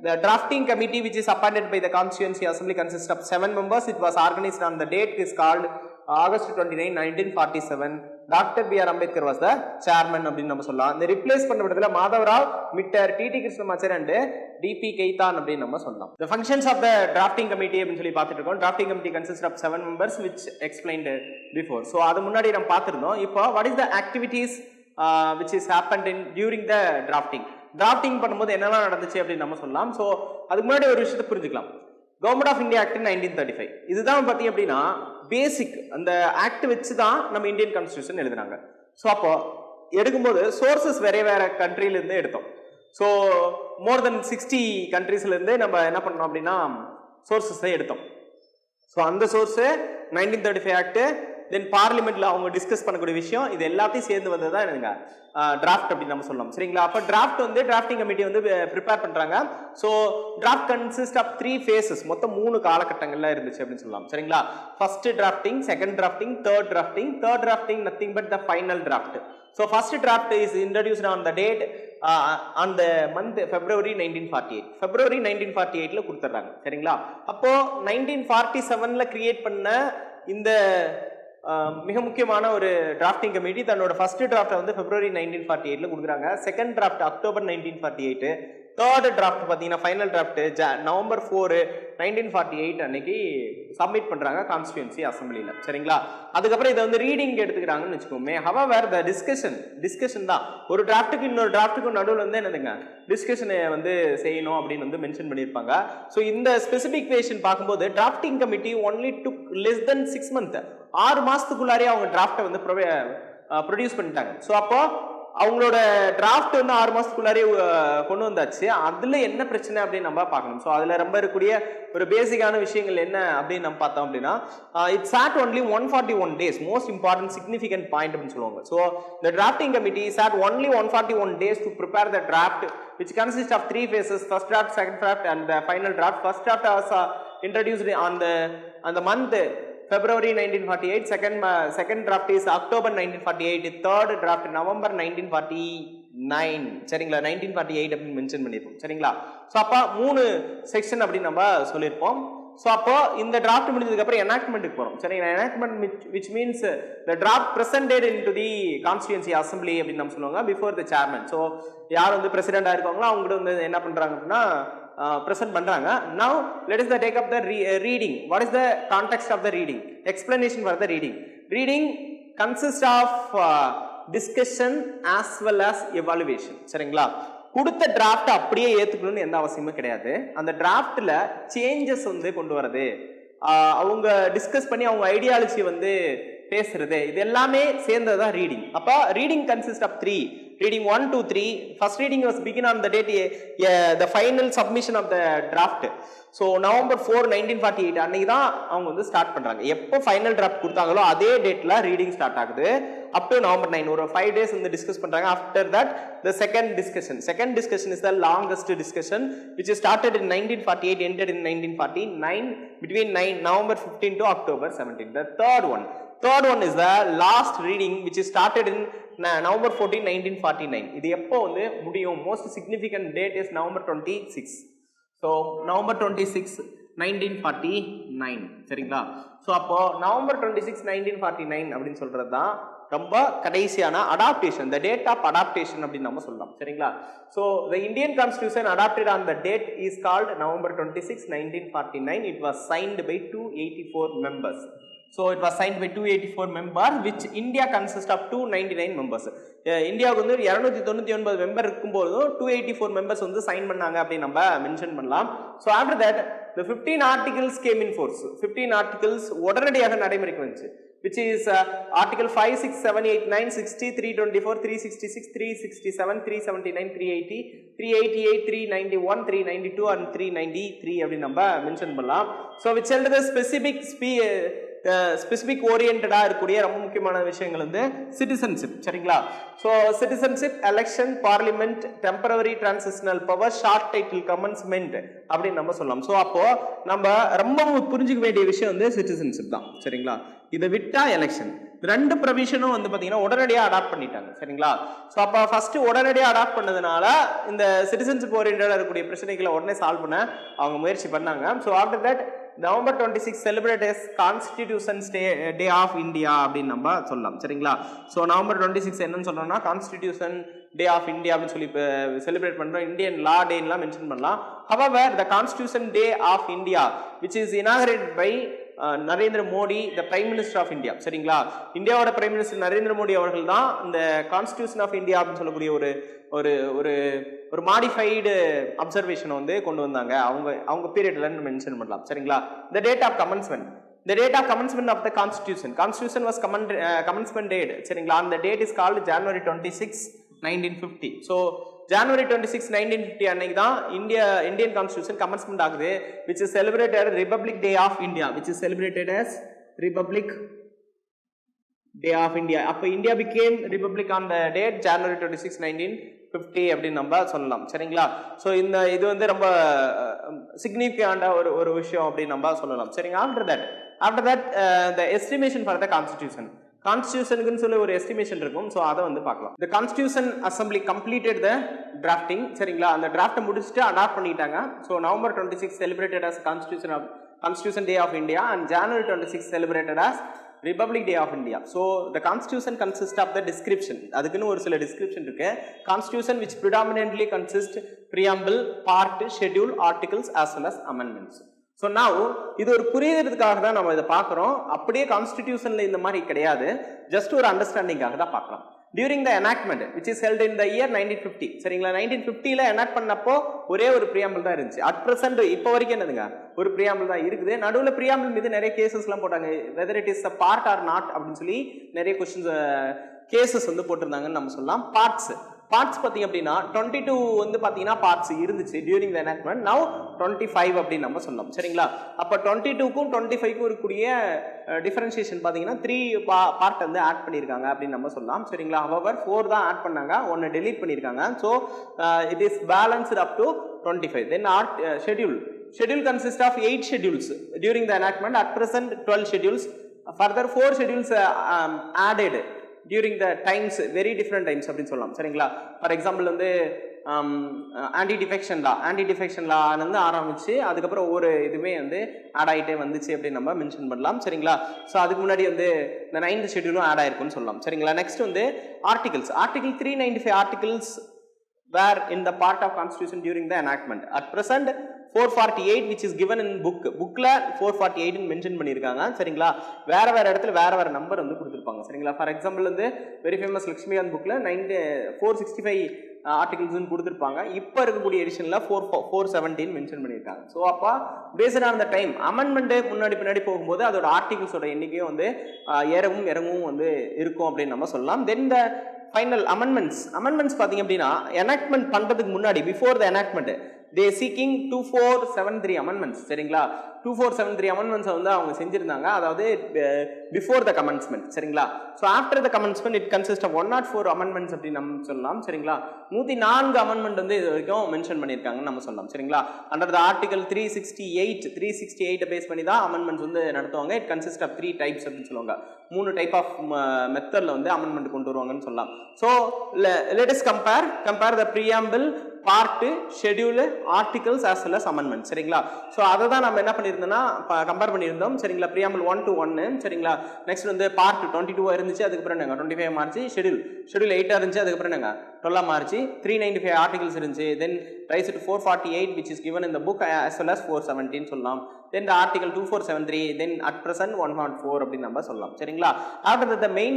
the drafting committee which is appointed by the Constituency Assembly consists of 7 members. It was organized on the date is called August 29, 1947. Dr. B.R. Ambedkar was the chairman அப்படின்னு நம்ம சொல்லலாம். இந்த ரிப்ளேஸ் பண்ணப்பட்டதுல Madhav Rao, Mitter, T.T. Krishnamachari and D.P. Khaitan அப்படின்னு நம்ம சொல்லலாம். The functions of the drafting committee அப்படின்னு சொல்லி பார்த்துட்டு இருக்கோம். Drafting committee consists of 7 members which explained before. So அது முன்னாடி நம்ம பார்த்திருந்தோம். இப்போ what is the activities which is happened in during the drafting? Drafting பண்ணும்போது என்னெல்லாம் நடந்துச்சு அப்படின்னு நம்ம சொல்லலாம். ஸோ அதுக்கு முன்னாடி ஒரு விஷயத்தை புரிஞ்சுக்கலாம். Government of India act 1935. இதுதான் பார்த்தீங்க அப்படின்னா பேசிக் அந்த ஆக்ட் வச்சு தான் நம்ம இந்தியன் கான்ஸ்டியூஷன் எழுதுனாங்க. ஸோ அப்போ எடுக்கும்போது சோர்சஸ் வேற கண்ட்ரிலேருந்து எடுத்தோம். ஸோ மோர் தென் 60 கண்ட்ரீஸ்லேருந்து நம்ம என்ன பண்ணோம் அப்படின்னா சோர்சஸை எடுத்தோம். ஸோ அந்த சோர்ஸு 1935 ஆக்ட், தென் பார்லிமெண்ட்ல அவங்க டிஸ்கஸ் பண்ணக்கூடிய விஷயம், இது எல்லாத்தையும் சேர்ந்து வந்தது தான் எனக்கு டிராஃப்ட் அப்படின்னு நம்ம சொல்லலாம். சரிங்களா? அப்போ டிராஃப்ட் வந்து டிராஃப்டிங் கமிட்டி வந்து ப்ரிப்பேர் பண்றாங்க. So draft consist of 3 phases, மொத்தம் 3 காலகட்டங்கள்ல இருந்துச்சு அப்படின்னு சொல்லலாம். சரிங்களா? First drafting, second drafting, third drafting nothing but the final draft. So first draft is introduced on the date on the month February 1948. February 1948 ல கொடுத்துறாங்க. சரிங்களா? அப்போ 1947ல கிரியேட் பண்ண இந்த மிக முக்கியமான ஒரு டிராஃப்டிங் கமிட்டி தன்னோட ஃபர்ஸ்ட் டிராஃப்டை வந்து February 1948ல கொடுக்குறாங்க. Second draft October 1948, third draft பார்த்தீங்கன்னா ஃபைனல் டிராஃப்ட் November 4, 1948 அன்னைக்கு சப்மிட் பண்றாங்க கான்ஸ்டிடியூன்சி அசம்பிளில. சரிங்களா? அதுக்கப்புறம் இதை வந்து ரீடிங் எடுத்துக்கிறாங்கன்னு வச்சுக்கோமே. ஹவவர் த டிஸ்கஷன் தான் ஒரு டிராஃப்ட்டுக்கு இன்னொரு டிராஃப்ட்டுக்கும் நடுவில் வந்து என்னதுங்க டிஸ்கஷனை வந்து செய்யணும் அப்படின்னு வந்து மென்ஷன் பண்ணியிருப்பாங்க. ஸோ இந்த ஸ்பெசிபிகேஷன் பார்க்கும்போது டிராஃப்டிங் கமிட்டி ஒன்லி டுக் லெஸ் தென் 6 months, 6 மாசத்துக்குள்ளாரே அவங்க டிராஃப்டை வந்து ப்ரொடியூஸ் பண்ணிட்டாங்க. ஸோ அப்போ அவங்களோட டிராஃப்ட் வந்து 6 மாசத்துக்குள்ளாரே கொண்டு வந்தாச்சு. அதுல என்ன பிரச்சனை அப்படின்னு நம்ம பார்க்கணும். ஸோ அதுல ரொம்ப இருக்கக்கூடிய ஒரு பேசிக்கான விஷயங்கள் என்ன அப்படின்னு நம்ம பார்த்தோம் அப்படின்னா, it sat only 141 days, most important significant point அப்படின்னு சொல்லுவாங்க. So the drafting committee sat only 141 days to prepare the draft, which consists of 3 phases: first draft, second draft, and the final draft. First draft was introduced on the month February 1948, second draft is October 1948, third draft November 1949. சரிங்களா? 1948 அப்படின்னு mention பண்ணிருப்போம். சரிங்களா? So அப்போ 3 section அப்படின்னு நம்ம சொல்லியிருப்போம். So அப்போ இந்த டிராஃப்ட் முடிஞ்சதுக்கு அப்புறம் எனாக்ட்மெண்ட்டுக்கு போறோம். சரிங்களா? Enactment which means the draft presented into the constituency assembly அப்படின்னு நம்ம சொல்லுவாங்க before the chairman. ஸோ யார் வந்து பிரசிடென்டா இருக்காங்களோ அவங்க வந்து என்ன பண்றாங்க அப்படின்னா present பண்றாங்க. Now let us take up the reading. What is the context of the reading? Explanation for the reading. Reading consists of discussion as well as evaluation. சரிங்களா? கொடுத்த டிராஃப்ட் அப்படியே ஏத்துக்கணும்னு எந்த அவசியமும் கிடையாது. அந்த டிராஃப்ட்ல சேஞ்சஸ் வந்து கொண்டு வரது, அவங்க டிஸ்கஸ் பண்ணி அவங்க ஐடியாலஜி வந்து பேசுறது, இது எல்லாமே சேர்ந்ததுதான் ரீடிங். அப்ப reading consist of 3. Reading 1 to 3. First reading was begin on the date the final submission of the draft. So November 4, 1948 அன்னைக்கு தான் அவங்க வந்து ஸ்டார்ட் பண்றாங்க. எப்போ ஃபைனல் டிராஃப்ட் கொடுத்தாங்களோ அதே டேட்ல ரீடிங் ஸ்டார்ட் ஆகுது. அப் டு November 9, ஒரு 5 days வந்து டிஸ்கஸ் பண்றாங்க. After that the second discussion is the longest discussion, which started in 1948, ended in 1949, between November 15 to October 17. The third one is the last reading, which is started in November 14, 1949. இது எப்போ வந்து முடியும்? Most significant date is November 26. So November 26, 1949. சரிங்களா? So அப்போ November 26, 1949 அப்படின்னு சொல்றது தான் ரொம்ப கடைசியான adaptation, the date of adaptation அப்படின்னு நம்ம சொல்லலாம். சரிங்களா? So the Indian constitution adapted on the date is called November 26, 1949. It was signed by 284 members. So it was signed by 284 members, which India consists of 299 members. இந்தியாவுக்கு வந்து 299 member இருக்கும்போது 284 members வந்து sign பண்ணாங்க அப்படின்னு நம்ம மென்ஷன் பண்ணலாம். So after that the 15 articles came in force. 15 articles உடனடியாக நடைமுறைக்கு வந்துச்சு, which is article 5, 6, 7, 8, 9, 60, 324, 366, 367, 379, 380, 388, 391, 392 and 393 அப்படின்னு நம்ம மென்ஷன் பண்ணலாம். So which held the specific ஓரியன்டா இருக்கக்கூடிய ரொம்ப முக்கியமான விஷயங்கள் வந்து சிட்டிசன்ஷிப். சரிங்களா? So citizenship, election, parliament, temporary transitional power, short title commencement அப்படின்னு நம்ம சொல்லலாம். ஸோ அப்போ நம்ம ரொம்ப புரிஞ்சுக்க வேண்டிய விஷயம் வந்து சிட்டிசன்ஷிப் தான். சரிங்களா? இதை விட்டா எலெக்ஷன், ரெண்டு ப்ரொவிஷனும் வந்து பாத்தீங்கன்னா உடனடியாக அடாப்ட் பண்ணிட்டாங்க. சரிங்களா? ஸோ அப்போ ஃபர்ஸ்ட் உடனடியாக அடாப்ட் பண்ணதுனால இந்த சிட்டிசன்ஷிப் ஓரியன்டா இருக்கக்கூடிய பிரச்சனைகளை உடனே சால்வ் பண்ண அவங்க முயற்சி பண்ணாங்க. So after that November 26 celebrated as Constitution Day of India அப்படின்னு நம்ம சொல்லலாம். சரிங்களா? ஸோ November 26 என்னன்னு சொல்றோம்னா Constitution Day of India அப்படின்னு சொல்லி செலிப்ரேட் பண்றோம். இந்தியன் லா டேலாம் மென்ஷன் பண்ணலாம். However, the Constitution Day of India, which is inaugurated by Narendra Modi the prime minister of India. சரிங்களா, இந்தியாவோட பிரைம் மினிஸ்டர் நரேந்திர மோடி அவர்கள் தான் இந்த கான்ஸ்டியூஷன் ஆஃப் இந்தியா அப்படின்னு சொல்லக்கூடிய ஒரு ஒரு ஒரு ஒரு மாடிஃபைடு அப்சர்வேஷனை வந்து கொண்டு வந்தாங்க அவங்க பீரியட்ல மென்ஷன் பண்ணலாம். சரிங்களா, the date of commencement, the date of commencement of the constitution was commencement date. சரிங்களா, அந்த date is called January 26 1950. so January 26 1950 அன்னைக்கு தான் இந்தியன் கான்ஸ்டிடியூஷன் கமென்ஸ்மெண்ட் ஆகுது, which is celebrated Republic Day of India, which is celebrated as Republic Day of India. அப்ப India became republic on the date January 26 1950 அப்படின்னு நம்ம சொல்லலாம். சரிங்களா, so இது வந்து ரொம்ப சிக்னிஃபிகண்டான ஒரு விஷயம் அப்படின்னு நம்ம சொல்லலாம். சரிங்க, after that the estimation for the கான்ஸ்டியூஷனுக்குன்னு சொல்லி ஒரு எஸ்டிமேஷன் இருக்கும். ஸோ அதை வந்து பார்க்கலாம். the Constitution Assembly completed the drafting. சரிங்களா, அந்த டிராஃப்டை முடிச்சுட்டு அடாப்ட் பண்ணிட்டாங்க. So November 26 celebrated as Constitution Day of India and January 26 celebrated as Republic Day of India. So the constitution consists of the description. அதுக்குன்னு ஒரு சில description இருக்கு. Constitution which predominantly consists preamble, part, schedule, articles as well as amendments. So now இது ஒரு புரியுறதுக்காக தான் நம்ம இதை பார்க்குறோம். அப்படியே கான்ஸ்டிடியூஷன்ல இந்த மாதிரி கிடையாது, ஜஸ்ட் ஒரு அண்டர்ஸ்டாண்டிங்காக தான் பார்க்கலாம். During the enactment which is held in the year 1950. சரிங்களா, 1950ல எனாக்ட் பண்ணப்போ ஒரே ஒரு பிரியாம்பிள் தான் இருந்துச்சு. அட் பிரசன்ட் இப்போ வரைக்கும் என்னதுங்க, ஒரு பிரியாம்பிள் தான் இருக்குது. நடுவில் பிரியாம்பிள் மீது நிறைய கேசஸ்லாம் போட்டாங்க, whether it is a part or not அப்படின்னு சொல்லி நிறைய கொஸ்டின்ஸ் கேசஸ் வந்து போட்டிருந்தாங்கன்னு நம்ம சொல்லலாம். பார்ட்ஸ் பார்த்தீங்க அப்படின்னா 22 வந்து பார்த்தீங்கன்னா பார்ட்ஸ் இருந்துச்சு டியூரிங் த எனாக்ட்மெண்ட். நவ் 25 அப்படின்னு நம்ம சொல்லலாம். சரிங்களா, அப்போ 22க்கும் 25க்கும் இருக்கக்கூடிய டிஃபரன்சியேஷன் பார்த்தீங்கன்னா 3 பார்ட் வந்து ஆட் பண்ணியிருக்காங்க அப்படின்னு நம்ம சொல்லலாம். சரிங்களா, ஹவவர் 4 தான் ஆட் பண்ணாங்க, 1 டெலீட் பண்ணியிருக்காங்க. So it is balanced up to 25. Then schedule consists of 8 schedules during the enactment. At present 12 schedules. Further 4 schedules added during the times, very different times அப்படின்னு சொல்லலாம். சரிங்களா, ஃபார் எக்ஸாம்பிள் வந்து anti defection லா வந்து ஆரம்பிச்சு அதுக்கப்புறம் ஒவ்வொரு இதுவுமே வந்து ஆட் ஆகிட்டே வந்துச்சு அப்படின்னு நம்ம மென்ஷன் பண்ணலாம். சரிங்களா, ஸோ அதுக்கு முன்னாடி வந்து இந்த 9th ஷெட்யூலும் ஆட் ஆயிருக்குன்னு சொல்லலாம். சரிங்களா, நெக்ஸ்ட் வந்து articles. Article 395 articles were in the part of constitution during the enactment. At present 448 which is given in bookல 448 ன்னு மென்ஷன் பண்ணியிருக்காங்க. சரிங்களா, வேற இடத்துல வேற நம்பர் வந்து கொடுத்துருப்பாங்க. சரிங்களா, ஃபார் எக்ஸாம்பிள் வந்து வெரி ஃபேமஸ் லக்ஷ்மிகாந்த் புக்ல 465 ஆர்டிகல்ஸ் கொடுத்துருப்பாங்க. இப்போ இருக்கக்கூடிய எடிஷன்ல 417 மென்ஷன் பண்ணியிருக்காங்க. ஸோ அப்போ based on the time amendment முன்னாடி பின்னாடி போகும்போது அதோட ஆர்டிகல்ஸோட எண்ணிக்கையும் வந்து ஏறவும் இறங்கவும் வந்து இருக்கும் அப்படின்னு நம்ம சொல்லலாம். தென் த ஃபைனல் அமெண்ட்மெண்ட்ஸ் பார்த்தீங்க அப்படின்னா எனாக்ட்மெண்ட் பண்றதுக்கு முன்னாடி before the enactment they seeking 2473 amendments. சரிங்களா, 2473 amendments வந்து அவங்க செஞ்சிருந்தாங்க, அதாவது பிஃபோர் த கமென்ஸ்மெண்ட். சரிங்களா, so after the commencement it consist of 104 amendments அப்படின்னு நம்ம சொல்லலாம். சரிங்களா, 104 அமெண்ட்மெண்ட் வந்து இது வரைக்கும் மென்ஷன் பண்ணியிருக்காங்கன்னு நம்ம சொல்லலாம். சரிங்களா, அண்டர் த ஆர்டிகல் 368 பேஸ் பண்ணி தான் அமெண்ட்மெண்ட்ஸ் வந்து நடத்துவாங்க. இட் கன்சிஸ்ட் ஆஃப் 3 டைப்ஸ் அப்படின்னு சொல்லுவாங்க. 3 டைப் ஆஃப் மெத்தட்ல வந்து அமெண்ட்மெண்ட் கொண்டு வருவாங்கன்னு சொல்லலாம். So let us compare the preamble, part, schedule, articles as well as amendments. சரிங்களா, ஸோ அதை தான் நம்ம என்ன பண்ணியிருந்தோம்னா கம்பேர் பண்ணியிருந்தோம். சரிங்களா, பிரியாம்பிள் 1 to 1. சரிங்களா, நெக்ஸ்ட் வந்து பார்ட் 22 இருந்துச்சு, அதுக்கப்புறம் நாங்கள் 25 மாறிச்சு. ஷெட்யூல் 8 இருந்துச்சு, அதுக்கப்புறம் நாங்கள் 12 மாறிச்சு. 395 ஆர்டிகல்ஸ் இருந்துச்சு. தென் rice to 448 which is given in the book as well as 417 சொல்லலாம். then the article 2473, then at present 104 அப்படின்னு நம்ம சொல்லலாம். சரிங்களா, after that the main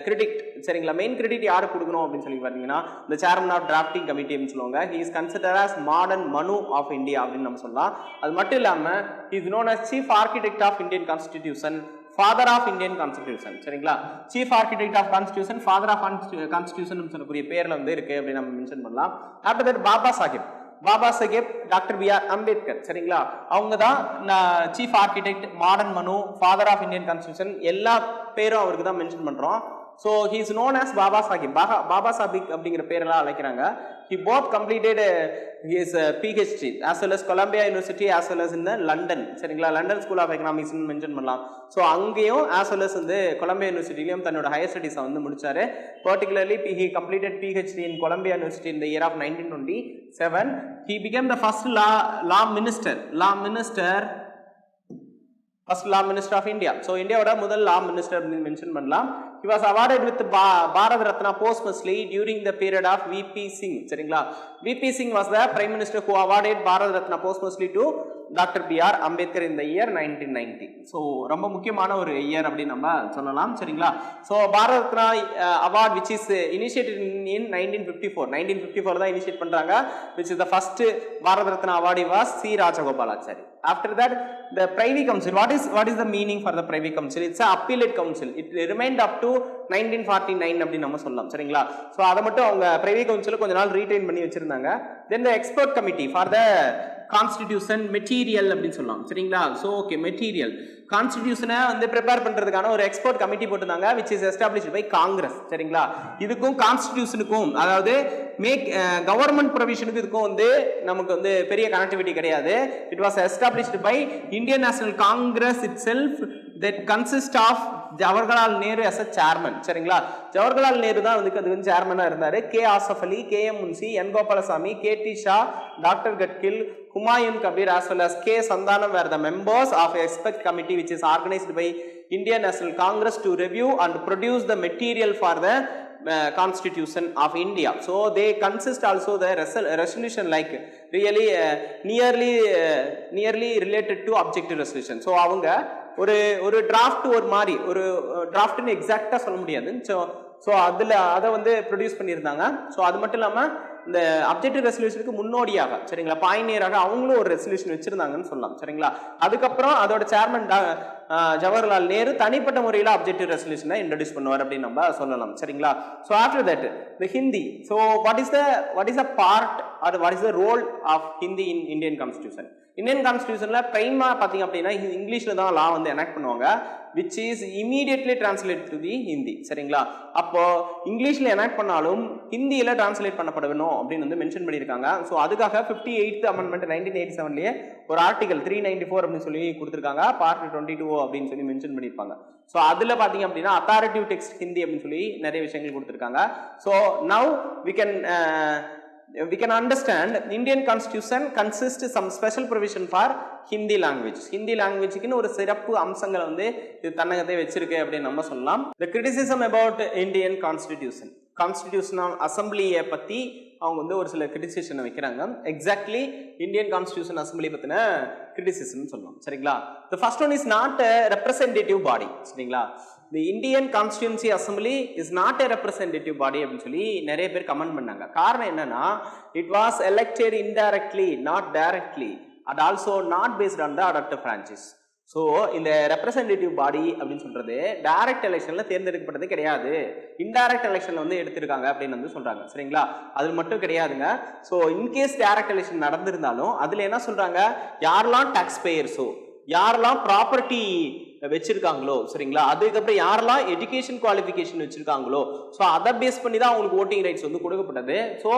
credit சரிங்களா, மெயின் கிரெடிட் யாருக்கு கொடுக்கணும் அப்படின்னு சொல்லி பார்த்தீங்கன்னா the chairman of drafting committee அப்படின்னு சொல்லுவாங்க. he is considered as modern Manu of India அப்படின்னு நம்ம சொல்லலாம். அது மட்டும் இல்லாமல் he is known as chief architect of Indian constitution, father of Indian constitution. சரிங்களா, chief architect of constitution, father of constitution சொல்லக்கூடிய பேர்ல வந்து இருக்கு அப்படின்னு நம்ம மென்ஷன் பண்ணலாம். after that Baba Saheb doctor B.R. Ambedkar. சரிங்களா, அவங்க தான் சீஃப் ஆர்கிடெக்ட், மாடர்ன் மனு, ஃபாதர் ஆஃப் இந்தியன் கான்ஸ்டிடியூஷன், எல்லா பேரும் அவருக்கு தான் மென்ஷன் பண்றோம். So he is known as Baba Sahib அப்படிங்கிற பேரெல்லாம் அழைக்கிறாங்க. he both completed his PhD as well as Columbia University as well as in the London. சரிங்களா, London school of economics mention பண்ணலாம். ஸோ அங்கேயும் as well as வந்து Columbia யூனிவர்சிட்டிலையும் தன்னோட higher ஸ்டடீஸை வந்து முடிச்சாரு. Particularly he completed PhD in Columbia University in the year of 1927. he became the first law minister of India. So இந்தியாவோட முதல் law minister அப்படின்னு மென்ஷன் பண்ணலாம். he was awarded with Bharat Ratna posthumously during the period of VP Singh. சரிங்களா, VP Singh was the prime minister who awarded Bharat Ratna posthumously to doctor BR Ambedkar இந்த year 1990. So ரொம்ப முக்கியமான ஒரு year அப்படின்னு நம்ம சொல்லலாம். சரிங்களா? So Bharat Ratna award which is initiated in 1954 தான் இனிஷியேட் பண்றாங்க. Which is the first Bharat Ratna awardee was C Rajagopalachari. After that, the Privy Council. What is the meaning for the Privy Council? It's a appellate council. It remained up to 1949 அப்படி நம்ம சொல்லலாம். சரிங்களா? So அதை மட்டும் அவங்க privy council கொஞ்ச நாள் retain பண்ணி வச்சிருந்தாங்க. Then the expert committee for the constitution material அப்படின்னு சொல்லலாம். சரிங்களா? ஸோ ஓகே, மெட்டீரியல் கான்ஸ்டிடியூஷனை வந்து ப்ரிப்பேர் பண்றதுக்கான ஒரு எக்ஸ்பர்ட் கமிட்டி போட்டுருந்தாங்க which is established by Congress. சரிங்களா? இதுக்கும் கான்ஸ்டிடியூஷனுக்கும், அதாவது மேக் கவர்மெண்ட் ப்ரொவிஷனுக்கு இதுக்கும் வந்து நமக்கு வந்து பெரிய கனெக்டிவிட்டி கிடையாது. It was established by Indian National Congress itself that consist of Jawaharlal Nehru as a chairman. சரிங்களா? ஜவஹர்லால் நேரு தான் வந்து அதுக்கு சேர்மனா இருந்தாரு. K Asaf Ali, K M Munshi, N Gopalaswami, K T Shah, doctor Gadgil, Humayun Kabir as well as K Sandhanam were the members of a expert committee which is organized by Indian National Congress to review and produce the material for the constitution of India. So they consist also the resolution like really nearly related to objective resolution. So அவங்க ஒரு draft ஒரு மாதிரி ஒரு டிராஃப்ட்னு எக்ஸாக்டா சொல்ல முடியாது. So அதை வந்து ப்ரொடியூஸ் பண்ணியிருந்தாங்க. ஸோ அது மட்டும் இல்லாமல் இந்த அப்ஜெக்டிவ் ரெசல்யூஷனுக்கு முன்னோடியாக, சரிங்களா, பாய்னியராக அவங்களும் ஒரு ரெசல்யூஷன் வச்சிருந்தாங்கன்னு சொல்லலாம். சரிங்களா? அதுக்கப்புறம் அதோட சேர்மன் ஜவஹர்லால் நேரு தனிப்பட்ட முறையில் அப்ஜெக்டிவ் ரெசல்யூஷனை இன்ட்ரடியூஸ் பண்ணுவார் அப்படின்னு நம்ம சொல்லலாம். சரிங்களா? So after that the Hindi. So what is the part or what is the role of Hindi in Indian constitution? Indian கான்ஸ்டியூஷன்ல பிரைமா பாத்தீங்க அப்படின்னா இங்கிலீஷ்ல தான் லா வந்து எனாக்ட் பண்ணுவாங்க which is immediately translated to the Hindi. சரிங்களா? அப்போ இங்கிலீஷ்ல எனாக்ட் பண்ணாலும் ஹிந்தியில டிரான்ஸ்லேட் பண்ணப்படணும் அப்படின்னு வந்து மென்ஷன் பண்ணியிருக்காங்க. ஸோ அதுக்காக 58th அமெண்ட்மெண்ட் 1987லயே ஒரு ஆர்டிகல் 394 அப்படின்னு சொல்லி கொடுத்துருக்காங்க. பார்ட் 22 அப்படின்னு சொல்லி மென்ஷன் பண்ணியிருப்பாங்க. ஸோ அதுல பாத்தீங்க அப்படின்னா அத்தாரிட்டிவ் டெக்ஸ்ட் ஹிந்தி அப்படின்னு சொல்லி நிறைய விஷயங்கள் கொடுத்துருக்காங்க. So now we can understand Indian constitution consists some special provision for Hindi language. Hindi language க்கு ஒரு சிறப்பு அம்சங்களை வந்து இது தன்னகத்தை வச்சிருக்கு அப்படின்னு நம்ம சொல்லலாம். The criticism about Indian constitution, constitutional assembly-ய பத்தி அவங்க வந்து ஒரு சில கிரிட்டிசிசனை வைக்கிறாங்க. எக்ஸாக்ட்லி இந்தியன் கான்ஸ்டிடியூஷன் அசம்பிளி பத்தின கிரிட்டிசிசம் சொல்லலாம். சரிங்களா? The first one is not a representative body. சரிங்களா? The Indian Constituency Assembly is not a representative body அப்படின்னு சொல்லி நிறைய பேர் கமெண்ட் பண்ணாங்க. காரணம் என்னன்னா, it was elected indirectly, not directly, and also not based on the adoptive franchise. So இந்த representative பாடி அப்படின்னு சொல்றது டைரக்ட் எலெக்ஷன்ல தேர்ந்தெடுக்கப்பட்டது கிடையாது, இன்டைரக்ட் எலெக்ஷன்ல வந்து எடுத்திருக்காங்க அப்படின்னு வந்து சொல்றாங்க. சரிங்களா? அது மட்டும் கிடையாதுங்க. ஸோ இன்கேஸ் டைரக்ட் எலெக்ஷன் நடந்திருந்தாலும் அதுல என்ன சொல்றாங்க, யாரெல்லாம் டாக்ஸ் பேயர்ஸோ, யாரெல்லாம் ப்ராப்பர்ட்டி வச்சிருக்காங்களோ, சரிங்களா, அதுக்கப்புறம் யாரெல்லாம் எஜுகேஷன் குவாலிஃபிகேஷன் வச்சிருக்காங்களோ, ஸோ அதை பேஸ் பண்ணி தான் அவங்களுக்கு ஓட்டிங் ரைட்ஸ் வந்து கொடுக்கப்பட்டது. So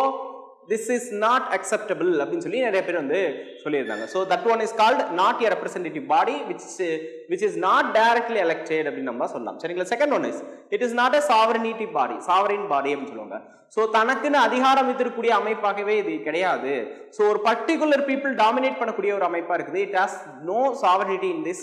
this is not acceptable அப்படின்னு சொல்லி நிறைய பேர் வந்து சொல்லியிருந்தாங்க. So that one is called not a representative body which is not directly elected அப்படின்னு நம்ம சொல்லலாம். சரிங்களா? Second one is it is not a sovereignty body, sovereign body அப்படின்னு சொல்லுவாங்க. ஸோ தனக்குன்னு அதிகாரம் வைத்திருக்கக்கூடிய அமைப்பாகவே இது கிடையாது. ஸோ ஒரு பர்டிகுலர் பீப்புள் டாமினேட் பண்ணக்கூடிய ஒரு அமைப்பா இருக்குது. it has no sovereignty in this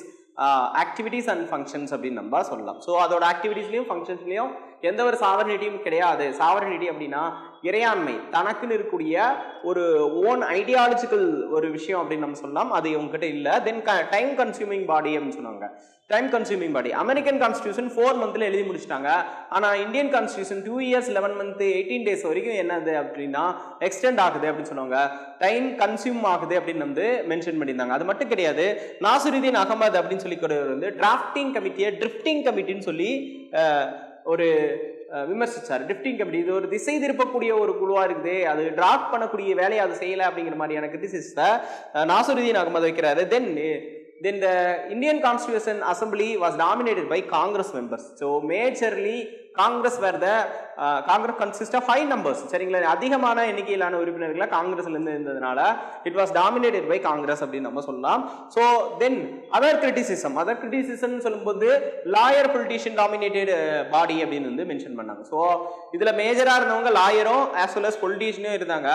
activities and functions அப்படின்னு நம்ம சொல்லலாம். ஸோ அதோட ஆக்டிவிட்டிஸ்லையும் ஃபங்க்ஷன்ஸ்லையும் எந்த ஒரு சாவர்னிட்டியும் கிடையாது. சாவர்னிட்டி அப்படின்னா இறையாண்மை, தனக்குன்னு இருக்கக்கூடிய ஒரு ஓன் ஐடியாலஜிக்கல் ஒரு விஷயம் அப்படின்னு நம்ம சொல்லலாம். அது உங்ககிட்ட இல்லை. தென் டைம் கன்சியூமிங் பாடி அப்படின்னு சொன்னாங்க. டைம் கன்சியூமிங் பாடி. அமெரிக்கன் கான்ஸ்டியூஷன் 4 months எழுதி முடிச்சிட்டாங்க. ஆனால் Indian constitution 2 years 11 months 18 days வரைக்கும் என்னது அப்படின்னா எக்ஸ்டெண்ட் ஆகுது அப்படின்னு சொன்னாங்க. டைம் கன்சியூம் ஆகுது அப்படின்னு வந்து மென்ஷன் பண்ணியிருந்தாங்க. அது மட்டும் கிடையாது, நாசுருதீன் அகமது அப்படின்னு சொல்லி வந்து டிராஃப்டிங் கமிட்டியை ட்ரிஃப்டிங் கமிட்டின்னு சொல்லி ஒரு விமர்சிச்சார். டிராஃப்டிங் கமிட்டி இது ஒரு திசை திருப்பக்கூடிய ஒரு குழுவா இருக்குது, அது டிராஃப்ட் பண்ணக்கூடிய வேலையை அது செய்யல அப்படிங்கிற மாதிரியான கிரிட்டிசிஸை நாசுருதீன் அகமது வைக்கிறாரு. Then the Indian Constitution Assembly was dominated by Congress members. So majorly Congress consists of 5 members. சரிங்களா? அதிகமான எண்ணிக்கையிலான உறுப்பினர்களை காங்கிரஸ்ல இருந்து இருந்ததுனால it was dominated by Congress அப்படின்னு நம்ம சொல்லலாம். So then other criticism சொல்லும்போது lawyer politician dominated body அப்படின்னு வந்து மென்ஷன் பண்ணாங்க. ஸோ இதுல மேஜரா இருந்தவங்க லாயரும் as well as பொலிட்டீஷியனும் இருந்தாங்க.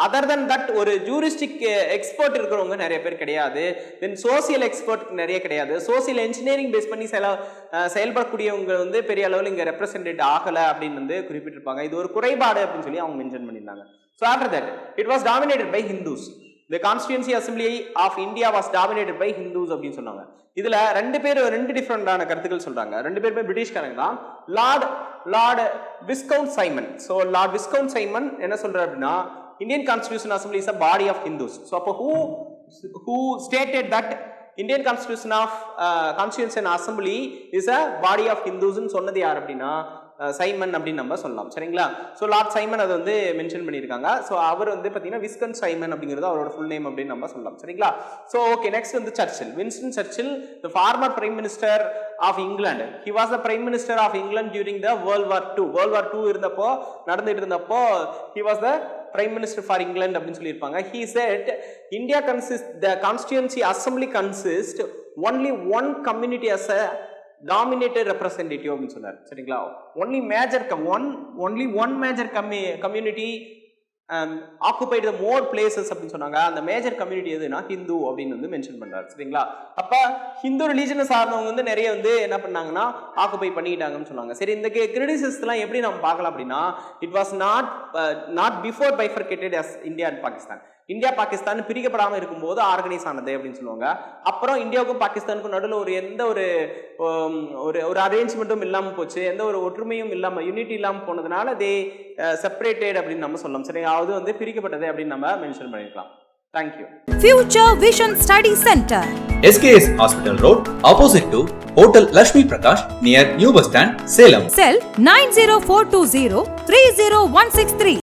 அதர் தன் தட் ஒரு ஜூரிஸ்டிக் எக்ஸ்பர்ட் இருக்கிறவங்க நிறைய பேர் கிடையாது. தென் சோசியல் எக்ஸ்பர்ட் நிறைய கிடையாது. சோசியல் இன்ஜினியரிங் பேஸ் பண்ணி செயல்படக்கூடியவங்க வந்து பெரிய அளவில் இங்கே ரெப்ரசன்டேட் ஆகலை அப்படின்னு வந்து குறிப்பிட்டிருப்பாங்க. இது ஒரு குறைபாடு அப்படின்னு சொல்லி அவங்க மென்ஷன் பண்ணியிருந்தாங்க. So after that it was dominated by Hindus. the constituency assembly of India was dominated by Hindus அப்படின்னு சொன்னாங்க. இதுல ரெண்டு டிஃபரெண்டான கருத்துக்கள் சொல்றாங்க. ரெண்டு பேருமே பிரிட்டிஷ்காரங்க தான். Lord viscount Simon. So Lord viscount Simon என்ன சொல்றாரு அப்படின்னா, Indian Constitution Assembly is a body of Hindus. So அப்போ who stated that Indian Constitution Assembly is a body of Hindus ன்னு சொன்னது யார் அப்படின்னா சைமன் அப்படின்னு நம்ம சொல்லலாம். சரிங்களா? ஸோ லார்ட் சைமன் அதை வந்து மென்ஷன் பண்ணியிருக்காங்க. ஸோ அவர் வந்து பார்த்தீங்கன்னா விஸ்கன் சைமன் அப்படிங்கிறது அவரோட ஃபுல் நேம் அப்படின்னு நம்ம சொல்லலாம். சரிங்களா? ஸோ ஓகே, நெக்ஸ்ட் வந்து Churchill. Winston Churchill, the former prime minister of England. He was the prime minister of England during the world war 2 இருந்தப்போ நடந்துட்டு இருந்தப்போ he was the prime minister for England அப்படின்னு சொல்லியிருப்பாங்க. He said India the constituency assembly consist only one community as a dominated representative அப்படின்னு சொன்னார். சரிங்களா? only one major community occupied the more places அப்படின்னு சொன்னாங்க. அந்த மேஜர் கம்யூனிட்டி எதுனா ஹிந்து அப்படின்னு வந்து மென்ஷன் பண்றாரு. சரிங்களா? அப்ப ஹிந்து ரிலீஜனை சார்ந்தவங்க வந்து நிறைய வந்து என்ன பண்ணாங்கன்னா ஆக்குபை பண்ணிட்டாங்கன்னு சொன்னாங்க. சரி, இந்த கிரிட்டிசிசம்லாம் எப்படி நம்ம பார்க்கலாம் அப்படின்னா, it was not before bifurcated as India and Pakistan. India Pakistan பிரிக்கப்படாமல் இருக்கும்போது ஆர்கனைஸ் ஆனது அப்படின்னு சொல்லுவாங்க. அப்புறம் இந்தியாவுக்கும் பாகிஸ்தானுக்கும் நடுவில் எந்த ஒரு அரேஞ்ச்மெண்ட்டும் இல்லாமல் போச்சு, எந்த ஒரு ஒற்றுமையும் இல்லாமல் யூனிட்டி இல்லாமல் போனதுனால தே செப்பரேட்டட் அப்படின்னு நம்ம சொல்லலாம். சரி, அது வந்து பிரிக்கப்பட்டது அப்படின்னு நம்ம மென்ஷன் பண்ணிருக்கலாம். Thank you. Future Vision Study Center, SKS Hospital Road, opposite to Hotel Lakshmi Prakash, near New Bus Stand, Salem. Cell 90420 30163.